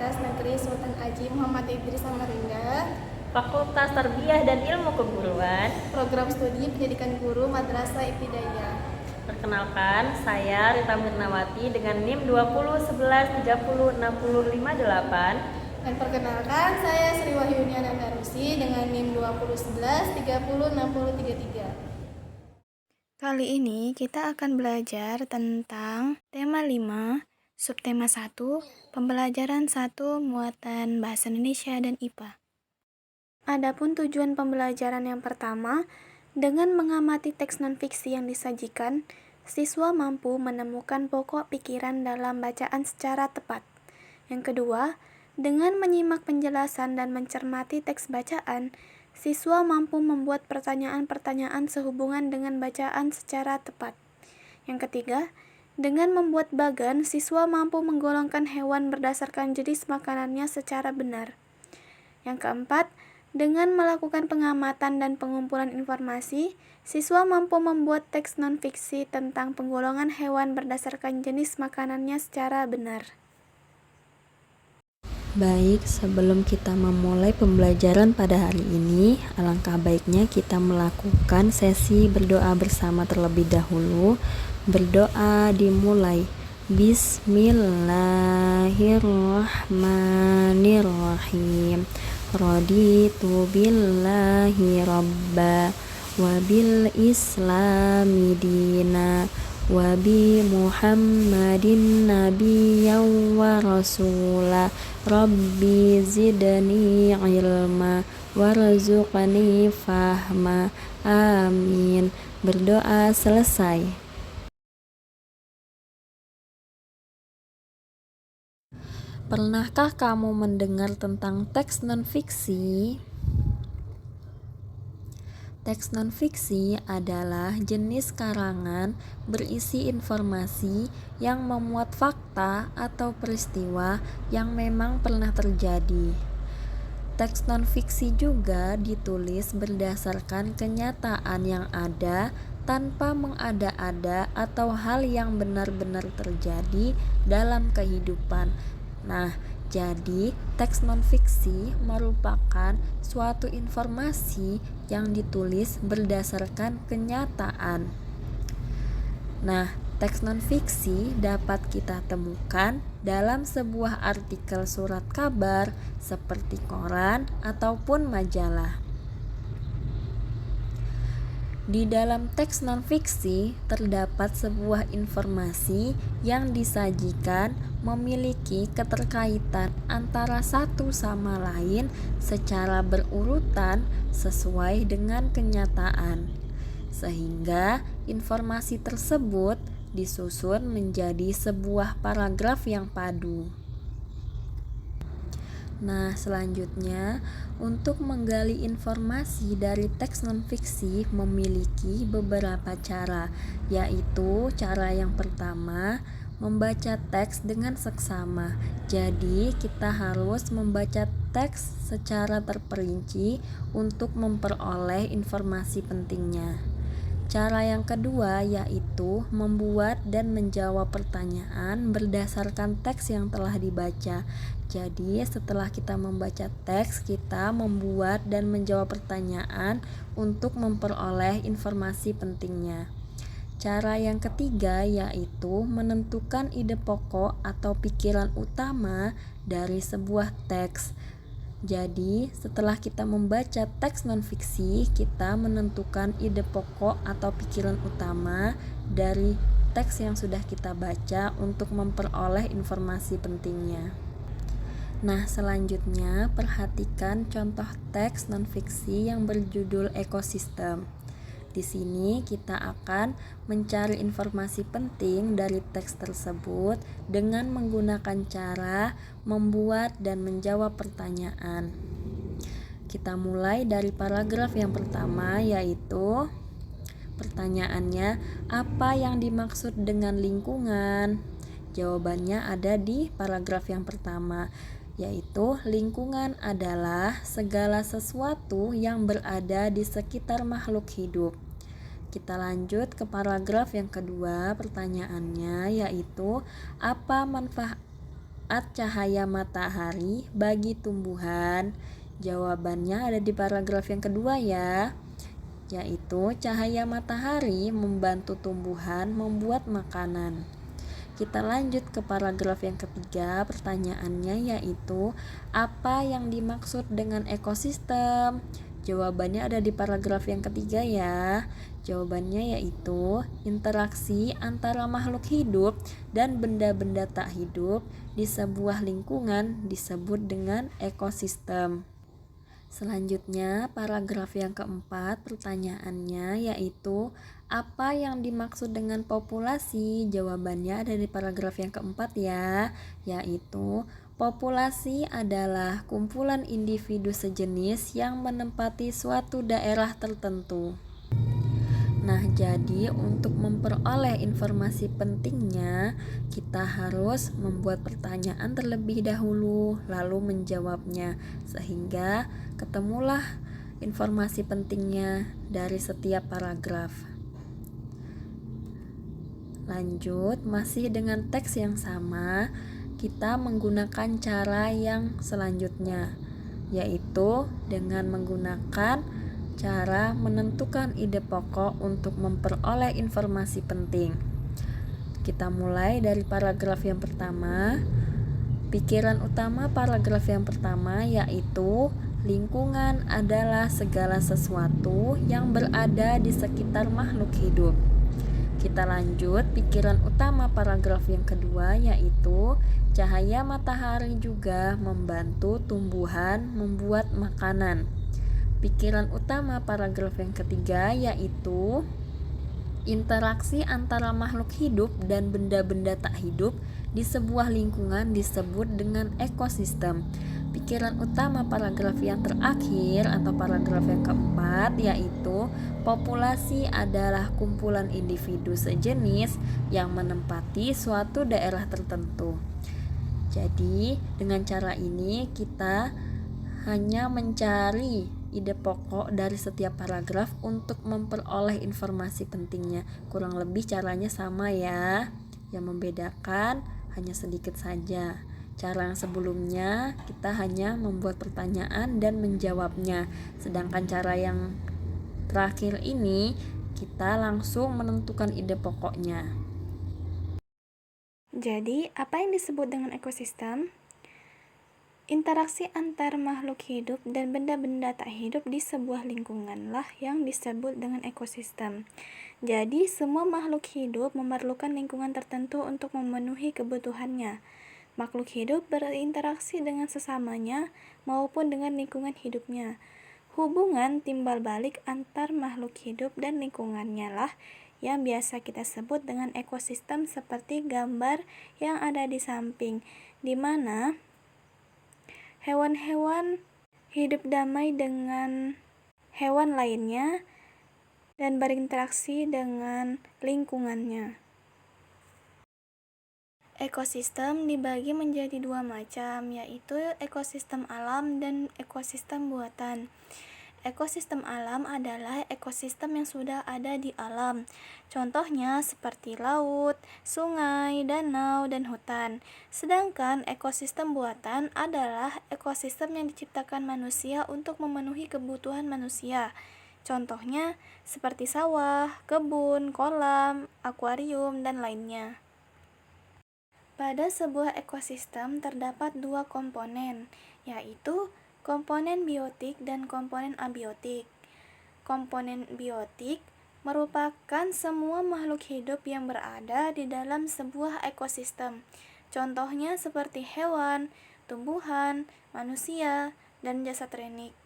Universitas Negeri Sultan Haji Muhammad Idris Samarinda, Fakultas Tarbiyah dan Ilmu Keguruan. Program Studi Pendidikan Guru Madrasah Ibtidaiyah. Perkenalkan, saya Rita Mirnawati dengan NIM 2011306058. Dan perkenalkan, saya Sri Wahyuni Anandarusi dengan NIM 2011306033. Kali ini kita akan belajar tentang tema 5, subtema 1, pembelajaran 1, muatan bahasa Indonesia dan IPA. Adapun tujuan pembelajaran yang pertama, dengan mengamati teks non-fiksi yang disajikan, siswa mampu menemukan pokok pikiran dalam bacaan secara tepat. Yang kedua, dengan menyimak penjelasan dan mencermati teks bacaan, siswa mampu membuat pertanyaan-pertanyaan sehubungan dengan bacaan secara tepat. Yang ketiga, dengan membuat bagan, siswa mampu menggolongkan hewan berdasarkan jenis makanannya secara benar. Yang keempat, dengan melakukan pengamatan dan pengumpulan informasi, siswa mampu membuat teks non-fiksi tentang penggolongan hewan berdasarkan jenis makanannya secara benar. Baik, sebelum kita memulai pembelajaran pada hari ini, alangkah baiknya kita melakukan sesi berdoa bersama terlebih dahulu. Berdoa dimulai. Bismillahirrahmanirrahim. Raditu billahi rabba wa bil islami dina wa bi muhammadin nabiyyan wa rasula rabbi zidni ilma warzuqni fahma amin. Berdoa selesai. Pernahkah kamu mendengar tentang teks non-fiksi? Teks non-fiksi adalah jenis karangan berisi informasi yang memuat fakta atau peristiwa yang memang pernah terjadi. Teks non-fiksi juga ditulis berdasarkan kenyataan yang ada tanpa mengada-ada atau hal yang benar-benar terjadi dalam kehidupan. Nah, jadi teks non-fiksi merupakan suatu informasi yang ditulis berdasarkan kenyataan. Nah, teks non-fiksi dapat kita temukan dalam sebuah artikel surat kabar seperti koran ataupun majalah. Di dalam teks non-fiksi terdapat sebuah informasi yang disajikan memiliki keterkaitan antara satu sama lain secara berurutan sesuai dengan kenyataan, sehingga informasi tersebut disusun menjadi sebuah paragraf yang padu. Nah, selanjutnya, untuk menggali informasi dari teks non-fiksi memiliki beberapa cara, yaitu cara yang pertama, membaca teks dengan seksama. Jadi, kita harus membaca teks secara terperinci untuk memperoleh informasi pentingnya. Cara yang kedua yaitu membuat dan menjawab pertanyaan berdasarkan teks yang telah dibaca. Jadi, setelah kita membaca teks, kita membuat dan menjawab pertanyaan untuk memperoleh informasi pentingnya. Cara yang ketiga yaitu menentukan ide pokok atau pikiran utama dari sebuah teks. Jadi, setelah kita membaca teks non-fiksi, kita menentukan ide pokok atau pikiran utama dari teks yang sudah kita baca untuk memperoleh informasi pentingnya. Nah, selanjutnya perhatikan contoh teks non-fiksi yang berjudul ekosistem. Di sini kita akan mencari informasi penting dari teks tersebut dengan menggunakan cara membuat dan menjawab pertanyaan. Kita mulai dari paragraf yang pertama, yaitu pertanyaannya, apa yang dimaksud dengan lingkungan? Jawabannya ada di paragraf yang pertama, yaitu lingkungan adalah segala sesuatu yang berada di sekitar makhluk hidup. Kita lanjut ke paragraf yang kedua, pertanyaannya yaitu apa manfaat cahaya matahari bagi tumbuhan? Jawabannya ada di paragraf yang kedua ya, yaitu cahaya matahari membantu tumbuhan membuat makanan. Kita lanjut ke paragraf yang ketiga, pertanyaannya yaitu apa yang dimaksud dengan ekosistem? Jawabannya ada di paragraf yang ketiga ya. Jawabannya yaitu interaksi antara makhluk hidup dan benda-benda tak hidup di sebuah lingkungan disebut dengan ekosistem. Selanjutnya, paragraf yang keempat, pertanyaannya yaitu apa yang dimaksud dengan populasi? Jawabannya ada di paragraf yang keempat ya, yaitu populasi adalah kumpulan individu sejenis yang menempati suatu daerah tertentu. Nah, jadi untuk memperoleh informasi pentingnya, kita harus membuat pertanyaan terlebih dahulu, lalu menjawabnya, sehingga ketemulah informasi pentingnya dari setiap paragraf. Lanjut, masih dengan teks yang sama, kita menggunakan cara yang selanjutnya, yaitu dengan menggunakan cara menentukan ide pokok untuk memperoleh informasi penting. Kita mulai dari paragraf yang pertama. Pikiran utama paragraf yang pertama yaitu lingkungan adalah segala sesuatu yang berada di sekitar makhluk hidup. Kita lanjut, pikiran utama paragraf yang kedua yaitu cahaya matahari juga membantu tumbuhan membuat makanan. Pikiran utama paragraf yang ketiga yaitu interaksi antara makhluk hidup dan benda-benda tak hidup di sebuah lingkungan disebut dengan ekosistem. Pikiran utama paragraf yang terakhir atau paragraf yang keempat yaitu populasi adalah kumpulan individu sejenis yang menempati suatu daerah tertentu. Jadi, dengan cara ini kita hanya mencari ide pokok dari setiap paragraf untuk memperoleh informasi pentingnya. Kurang lebih caranya sama ya. Yang membedakan hanya sedikit saja. Cara yang sebelumnya kita hanya membuat pertanyaan dan menjawabnya. Sedangkan cara yang terakhir ini kita langsung menentukan ide pokoknya. Jadi, apa yang disebut dengan ekosistem? Interaksi antar makhluk hidup dan benda-benda tak hidup di sebuah lingkunganlah yang disebut dengan ekosistem. Jadi, semua makhluk hidup memerlukan lingkungan tertentu untuk memenuhi kebutuhannya. Makhluk hidup berinteraksi dengan sesamanya maupun dengan lingkungan hidupnya. Hubungan timbal balik antar makhluk hidup dan lingkungannya lah yang biasa kita sebut dengan ekosistem seperti gambar yang ada di samping, di mana hewan-hewan hidup damai dengan hewan lainnya dan berinteraksi dengan lingkungannya. Ekosistem dibagi menjadi dua macam, yaitu ekosistem alam dan ekosistem buatan. Ekosistem alam adalah ekosistem yang sudah ada di alam. Contohnya seperti laut, sungai, danau, dan hutan. Sedangkan ekosistem buatan adalah ekosistem yang diciptakan manusia untuk memenuhi kebutuhan manusia. Contohnya seperti sawah, kebun, kolam, akuarium, dan lainnya. Pada sebuah ekosistem terdapat dua komponen, yaitu komponen biotik dan komponen abiotik. Komponen biotik merupakan semua makhluk hidup yang berada di dalam sebuah ekosistem. Contohnya seperti hewan, tumbuhan, manusia, dan jasad renik.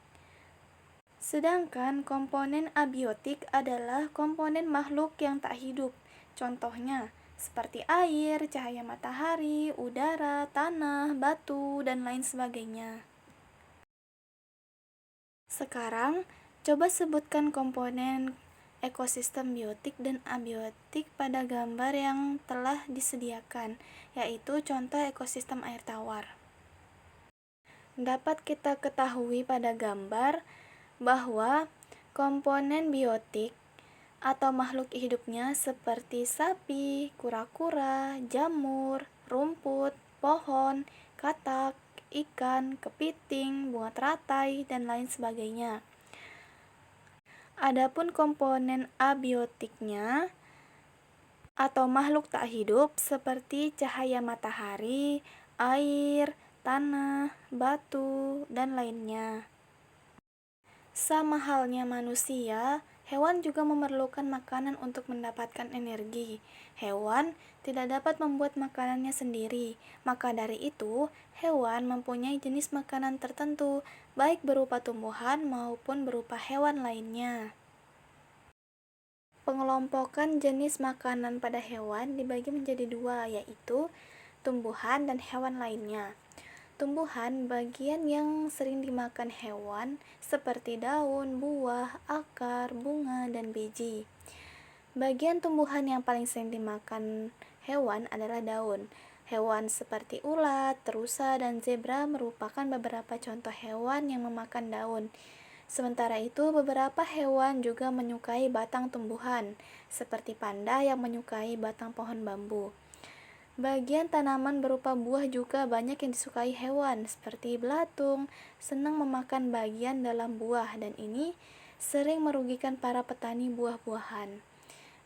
Sedangkan komponen abiotik adalah komponen makhluk yang tak hidup. Contohnya seperti air, cahaya matahari, udara, tanah, batu, dan lain sebagainya. Sekarang, coba sebutkan komponen ekosistem biotik dan abiotik pada gambar yang telah disediakan, yaitu contoh ekosistem air tawar. Dapat kita ketahui pada gambar bahwa komponen biotik atau makhluk hidupnya seperti sapi, kura-kura, jamur, rumput, pohon, katak, ikan, kepiting, bunga teratai, dan lain sebagainya. Adapun komponen abiotiknya atau makhluk tak hidup seperti cahaya matahari, air, tanah, batu, dan lainnya. Sama halnya manusia, hewan juga memerlukan makanan untuk mendapatkan energi. Hewan tidak dapat membuat makanannya sendiri, maka dari itu, hewan mempunyai jenis makanan tertentu, baik berupa tumbuhan maupun berupa hewan lainnya. Pengelompokan jenis makanan pada hewan dibagi menjadi dua, yaitu tumbuhan dan hewan lainnya. Tumbuhan bagian yang sering dimakan hewan seperti daun, buah, akar, bunga, dan biji. Bagian tumbuhan yang paling sering dimakan hewan adalah daun. Hewan seperti ulat, rusa, dan zebra merupakan beberapa contoh hewan yang memakan daun. Sementara itu, beberapa hewan juga menyukai batang tumbuhan, seperti panda yang menyukai batang pohon bambu. Bagian tanaman berupa buah juga banyak yang disukai hewan, seperti belatung, senang memakan bagian dalam buah, dan ini sering merugikan para petani buah-buahan.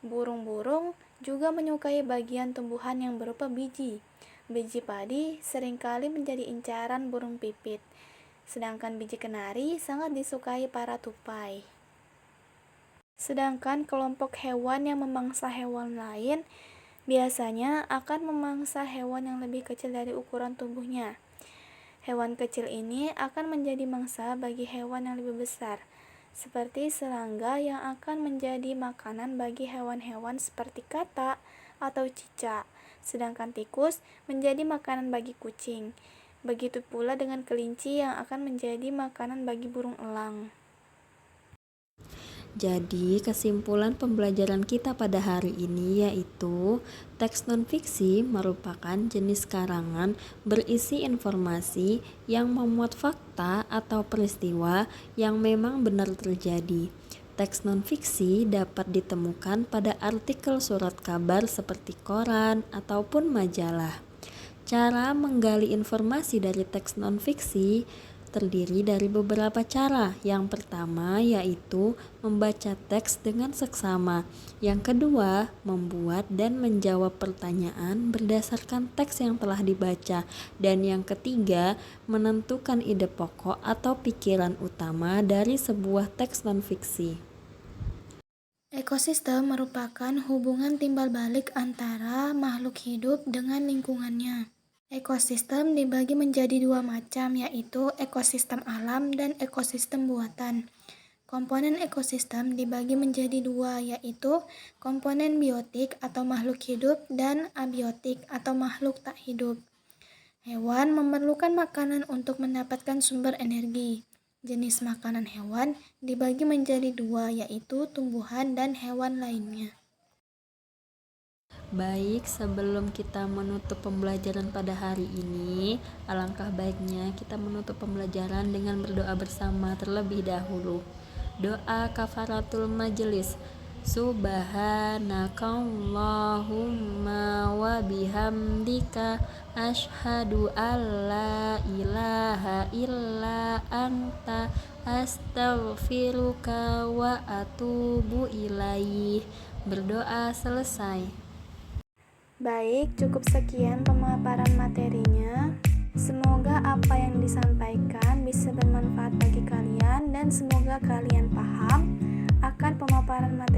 Burung-burung juga menyukai bagian tumbuhan yang berupa biji. Biji padi seringkali menjadi incaran burung pipit, sedangkan biji kenari sangat disukai para tupai. Sedangkan kelompok hewan yang memangsa hewan lain biasanya akan memangsa hewan yang lebih kecil dari ukuran tubuhnya. Hewan kecil ini akan menjadi mangsa bagi hewan yang lebih besar, seperti serangga yang akan menjadi makanan bagi hewan-hewan seperti katak atau cicak, sedangkan tikus menjadi makanan bagi kucing. Begitu pula dengan kelinci yang akan menjadi makanan bagi burung elang. Jadi, kesimpulan pembelajaran kita pada hari ini yaitu teks non-fiksi merupakan jenis karangan berisi informasi yang memuat fakta atau peristiwa yang memang benar terjadi. Teks non-fiksi dapat ditemukan pada artikel surat kabar seperti koran ataupun majalah. Cara menggali informasi dari teks non-fiksi terdiri dari beberapa cara. Yang pertama yaitu membaca teks dengan seksama. Yang kedua, membuat dan menjawab pertanyaan berdasarkan teks yang telah dibaca. Dan yang ketiga, menentukan ide pokok atau pikiran utama dari sebuah teks non-fiksi. Ekosistem merupakan hubungan timbal balik antara makhluk hidup dengan lingkungannya. Ekosistem dibagi menjadi dua macam, yaitu ekosistem alam dan ekosistem buatan. Komponen ekosistem dibagi menjadi dua, yaitu komponen biotik atau makhluk hidup dan abiotik atau makhluk tak hidup. Hewan memerlukan makanan untuk mendapatkan sumber energi. Jenis makanan hewan dibagi menjadi dua, yaitu tumbuhan dan hewan lainnya. Baik, sebelum kita menutup pembelajaran pada hari ini, alangkah baiknya kita menutup pembelajaran dengan berdoa bersama terlebih dahulu. Doa kafaratul majelis. Subhanakallahumma wa bihamdika asyhadu alla ilaha illa anta astaghfiruka wa atubu ilaih. Berdoa selesai. Baik, cukup sekian pemaparan materinya. Semoga apa yang disampaikan bisa bermanfaat bagi kalian dan semoga kalian paham akan pemaparan materi